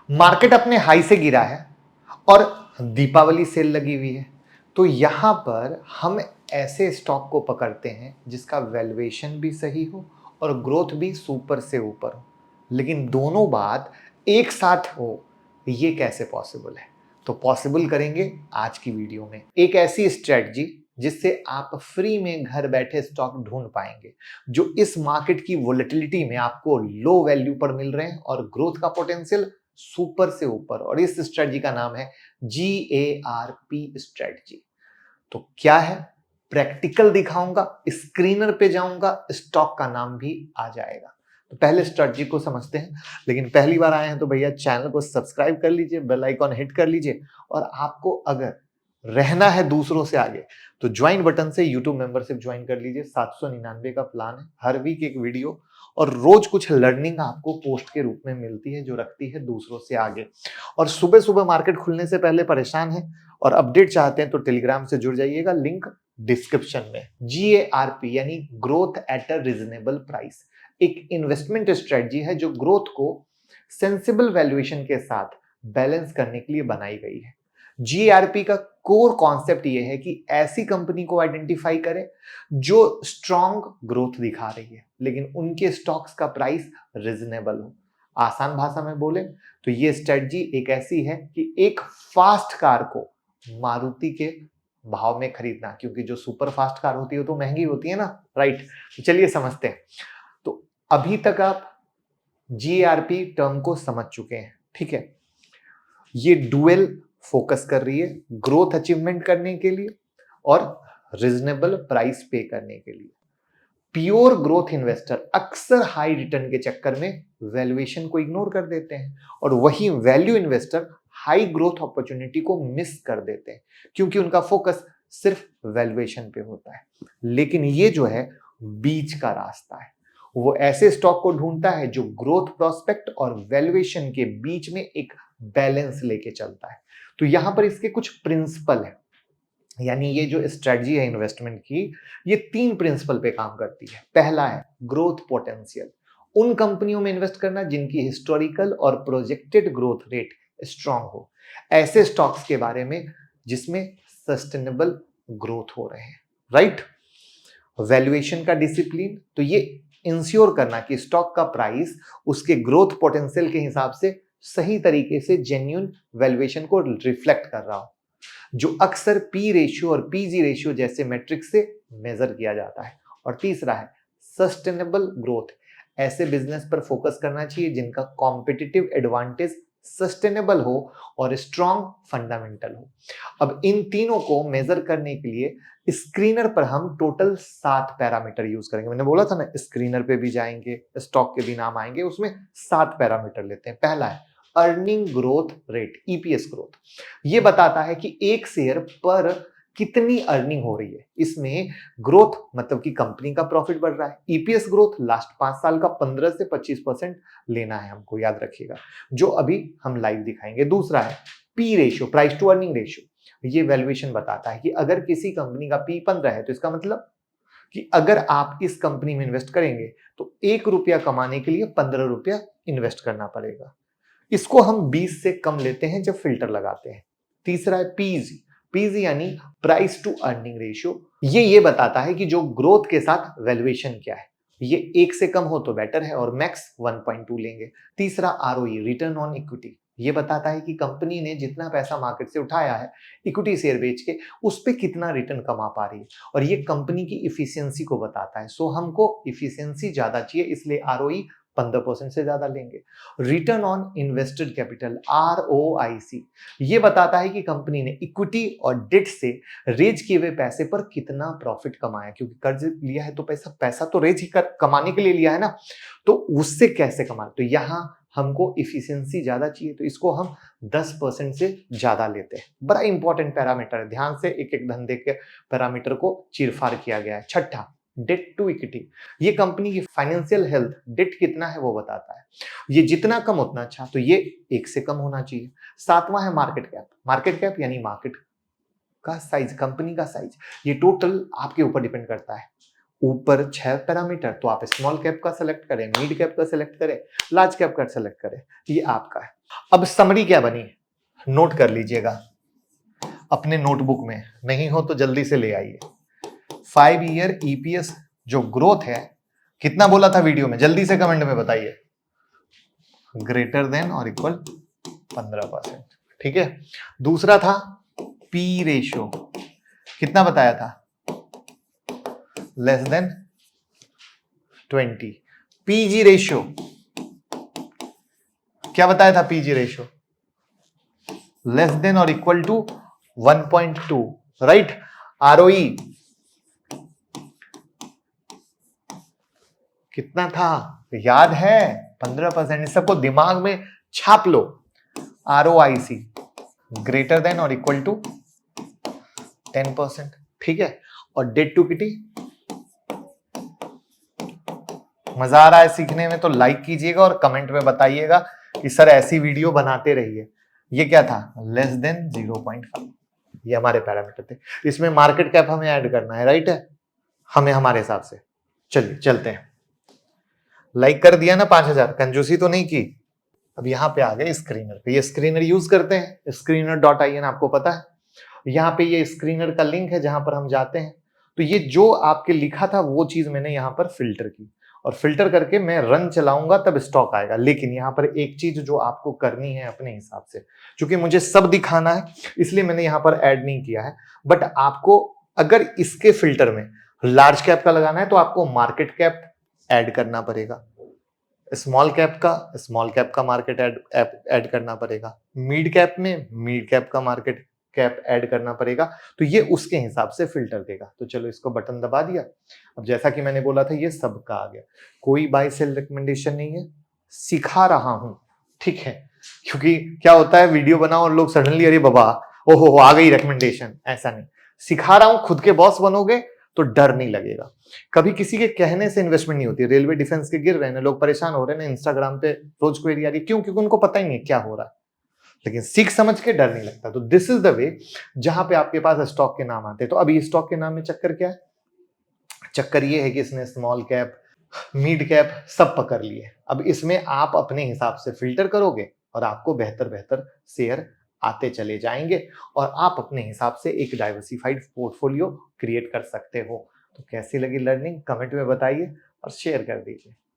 Market अपने high से गिरा है और दीपावली सेल लगी हुई है। तो यहां पर हम ऐसे स्टॉक को पकड़ते हैं जिसका वैल्यूएशन भी सही हो और ग्रोथ भी सुपर से ऊपर हो, लेकिन दोनों बात एक साथ हो, ये कैसे पॉसिबल है? तो पॉसिबल करेंगे आज की वीडियो में एक ऐसी स्ट्रेटजी जिससे आप फ्री में घर बैठे स्टॉक ढूंढ पाएंगे जो इस मार्केट की वोलेटिलिटी में आपको लो वैल्यू पर मिल रहे हैं और ग्रोथ का पोटेंशियल सुपर से ऊपर। और इस स्ट्रेटजी का नाम है GARP स्ट्रेटजी। तो क्या है, प्रैक्टिकल दिखाऊंगा, स्क्रीनर पे जाऊंगा, स्टॉक का नाम भी आ जाएगा। तो पहले स्ट्रेटजी को समझते हैं, लेकिन पहली बार आए हैं तो भैया चैनल को सब्सक्राइब कर लीजिए, बेल आइकॉन हिट कर लीजिए। और आपको अगर रहना है दूसरों से आगे तो ज्वाइन बटन से यूट्यूब मेंबरशिप ज्वाइन कर लीजिए। 799 का प्लान है, हर वीक एक वीडियो और रोज कुछ लर्निंग आपको पोस्ट के रूप में मिलती है जो रखती है दूसरों से आगे। और सुबह सुबह मार्केट खुलने से पहले परेशान है और अपडेट चाहते हैं तो टेलीग्राम से जुड़ जाइएगा, लिंक डिस्क्रिप्शन में। GARP यानी growth at a reasonable price एक इन्वेस्टमेंट स्ट्रेटजी है जो ग्रोथ को सेंसिबल वैल्यूएशन के साथ बैलेंस करने के लिए बनाई गई है। GARP का कोर कॉन्सेप्ट यह है कि ऐसी कंपनी को आइडेंटिफाई करें जो स्ट्रॉन्ग ग्रोथ दिखा रही है लेकिन उनके स्टॉक्स का प्राइस रीजनेबल हो। आसान भाषा में बोले तो ये स्ट्रेटजी एक ऐसी है कि एक फास्ट कार को मारुति के भाव में खरीदना, क्योंकि जो सुपर फास्ट कार होती है तो महंगी होती है ना, राइट? तो चलिए समझते हैं। तो अभी तक आप GARP टर्म को समझ चुके हैं, ठीक है? ये डुअल फोकस कर रही है ग्रोथ अचीवमेंट करने के लिए और रीजनेबल प्राइस पे करने के लिए। प्योर ग्रोथ इन्वेस्टर अक्सर हाई रिटर्न के चक्कर में वैल्यूएशन को इग्नोर कर देते हैं और वही value investor high growth opportunity को मिस कर देते हैं क्योंकि उनका फोकस सिर्फ वैल्यूएशन पे होता है। लेकिन ये जो है बीच का रास्ता है, वो ऐसे स्टॉक को ढूंढता है जो ग्रोथ प्रोस्पेक्ट और वैल्यूएशन के बीच में एक बैलेंस लेके चलता है। तो यहां पर इसके कुछ प्रिंसिपल है, यानी ये जो स्ट्रेटजी है इन्वेस्टमेंट की, ये 3 प्रिंसिपल पे काम करती है। पहला है ग्रोथ पोटेंशियल, उन कंपनियों में इन्वेस्ट करना जिनकी हिस्टोरिकल और प्रोजेक्टेड ग्रोथ रेट स्ट्रांग हो, ऐसे स्टॉक्स के बारे में जिसमें सस्टेनेबल ग्रोथ हो रहे हैं, राइट? वैल्यूएशन का डिसिप्लिन, तो ये इंश्योर करना कि स्टॉक का प्राइस उसके ग्रोथ पोटेंशियल के हिसाब से सही तरीके से जेन्युइन वैल्यूएशन को रिफ्लेक्ट कर रहा हो, जो अक्सर पी रेशियो और पीजी रेशियो जैसे मैट्रिक्स से मेजर किया जाता है। और तीसरा है सस्टेनेबल ग्रोथ, ऐसे बिजनेस पर फोकस करना चाहिए जिनका कॉम्पिटिटिव एडवांटेज सस्टेनेबल हो और स्ट्रॉन्ग फंडामेंटल हो। अब इन तीनों को मेजर करने के लिए स्क्रीनर पर हम टोटल 7 पैरामीटर यूज करेंगे। मैंने बोला था ना, स्क्रीनर पे भी जाएंगे, स्टॉक के भी नाम आएंगे, उसमें 7 पैरामीटर लेते हैं। पहला है earning growth rate, EPS growth. ये बताता है कि एक शेयर पर कितनी अर्निंग हो रही है। इसमें ग्रोथ मतलब कि कंपनी का प्रॉफिट बढ़ रहा है। EPS ग्रोथ लास्ट 5 साल का 15 से 25% लेना है हमको, याद रखिएगा, जो अभी हम लाइव दिखाएंगे। दूसरा है P ratio, price to earning ratio. ये वैल्यूएशन बताता है कि अगर किसी कंपनी का पी 15 है तो इसका मतलब कि अगर आप इस कंपनी में इन्वेस्ट करेंगे तो 1 रुपया कमाने के लिए 15 रुपया इन्वेस्ट करना पड़ेगा। इसको हम 20 से कम लेते हैं जब फिल्टर लगाते हैं। तीसरा है पीजी, पीजी यानी प्राइस टू अर्निंग रेशियो। ये बताता है कि जो ग्रोथ के साथ वैल्यूएशन क्या है। ये 1 से कम हो तो बेटर है और मैक्स 1.2 लेंगे। तीसरा ROE, रिटर्न ऑन इक्विटी। ये बताता है कि कंपनी ने जितना पैसा मार्केट से उठाया है इक्विटी शेयर बेच के, उस पे कितना रिटर्न कमा पा रही है, और ये कंपनी की इफिशियंसी को बताता है। सो हमको इफिशियंसी ज्यादा चाहिए, इसलिए ROE 15% से ज्यादा लेंगे। Return on invested capital, ROIC, ये बताता है कि कंपनी ने इक्विटी और डेट से रेज किए हुए पैसे पर कितना प्रॉफिट कमाया, क्योंकि कर्ज लिया है तो पैसा तो रेज ही कमाने के लिए लिया है ना, तो उससे कैसे कमा। तो यहां हमको इफिशियंसी ज्यादा चाहिए, तो इसको हम 10% से ज्यादा लेते हैं। बड़ा इंपॉर्टेंट पैरामीटर है, ध्यान से एक एक धंधे के पैरामीटर को चीरफाड़ किया गया है। छठा डेट टू इक्विटी, ये कंपनी की फाइनेंशियल हेल्थ, डेट कितना है वो बताता है। ये जितना कम उतना अच्छा, तो ये 1 से कम होना चाहिए। सातवां है मार्केट कैप, मार्केट कैप यानी मार्केट का साइज, कंपनी का साइज। ये टोटल आपके ऊपर डिपेंड करता है। ऊपर 6 पैरामीटर, तो आप स्मॉल कैप का सेलेक्ट करें, मिड कैप का सेलेक्ट करें, लार्ज कैप का सेलेक्ट करें, ये आपका है। अब समरी क्या बनी, नोट कर लीजिएगा अपने नोटबुक में, नहीं हो तो जल्दी से ले आइए। 5 ईयर ईपीएस जो ग्रोथ है, कितना बोला था वीडियो में, जल्दी से कमेंट में बताइए। ग्रेटर देन और इक्वल 15%। ठीक है। दूसरा था पी रेशियो, कितना बताया था, लेस देन 20। पीजी रेशियो क्या बताया था, पीजी रेशियो लेस देन और इक्वल टू 1.2, राइट। आरओई कितना था, याद है, 15%। इस सबको दिमाग में छाप लो। आरओआईसी ग्रेटर देन और इक्वल टू 10%। ठीक है। और डेट टू इक्विटी, मजा आ रहा है सीखने में तो लाइक कीजिएगा और कमेंट में बताइएगा कि सर ऐसी वीडियो बनाते रहिए। ये क्या था, लेस देन 0.5। ये हमारे पैरामीटर थे। इसमें मार्केट कैप हमें ऐड करना है, राइट है, हमें हमारे हिसाब से। चलिए चलते हैं। लाइक कर दिया ना 5000, कंजूसी तो नहीं की। अब यहां पे आ गए स्क्रीनर पे। ये स्क्रीनर यूज करते हैं, screener.in, आपको पता है। यहाँ पे ये स्क्रीनर का लिंक है जहां पर हम जाते हैं। तो ये जो आपके लिखा था वो चीज मैंने यहाँ पर फिल्टर की, और फिल्टर करके मैं रन चलाऊंगा तब स्टॉक आएगा। लेकिन यहाँ पर एक चीज जो आपको करनी है अपने हिसाब से, क्योंकि मुझे सब दिखाना है इसलिए मैंने यहाँ पर ऐड नहीं किया है। बट आपको अगर इसके फिल्टर में लार्ज कैप का लगाना है तो आपको मार्केट कैप ऐड करना पड़ेगा, स्मॉल कैप का मार्केट ऐड करना पड़ेगा, मिड कैप में मिड कैप का मार्केट कैप ऐड करना पड़ेगा। तो ये उसके हिसाब से फिल्टर देगा। तो चलो इसको बटन दबा दिया। अब जैसा कि मैंने बोला था ये सबका आ गया, कोई बाय सेल रिकमेंडेशन नहीं है, सिखा रहा हूं, ठीक है। क्योंकि क्या होता है, वीडियो बनाओ और लोग सडनली अरे बाबा ओहो आ गई रिकमेंडेशन, ऐसा नहीं। सिखा रहा हूं, खुद के बॉस बनोगे तो डर नहीं लगेगा। कभी किसी के कहने से इन्वेस्टमेंट नहीं होती। रेलवे डिफेंस के गिर रहे हैं, लोग परेशान हो रहे हैं ना, इंस्टाग्राम पे रोज क्वेरी आ रही है, क्यों, क्योंकि उनको पता ही नहीं क्या हो रहा है। लेकिन सीख समझ के डर नहीं लगता। तो दिस इज द वे जहां पे आपके पास स्टॉक के नाम आते हैं। तो अभी स्टॉक के नाम में चक्कर क्या है, चक्कर ये है कि इसने स्मॉल कैप मिड कैप सब पकड़ लिए। अब इसमें आप अपने हिसाब से फिल्टर करोगे और आपको बेहतर बेहतर शेयर आते चले जाएंगे और आप अपने हिसाब से एक डाइवर्सिफाइड पोर्टफोलियो क्रिएट कर सकते हो। तो कैसी लगी लर्निंग, कमेंट में बताइए और शेयर कर दीजिए।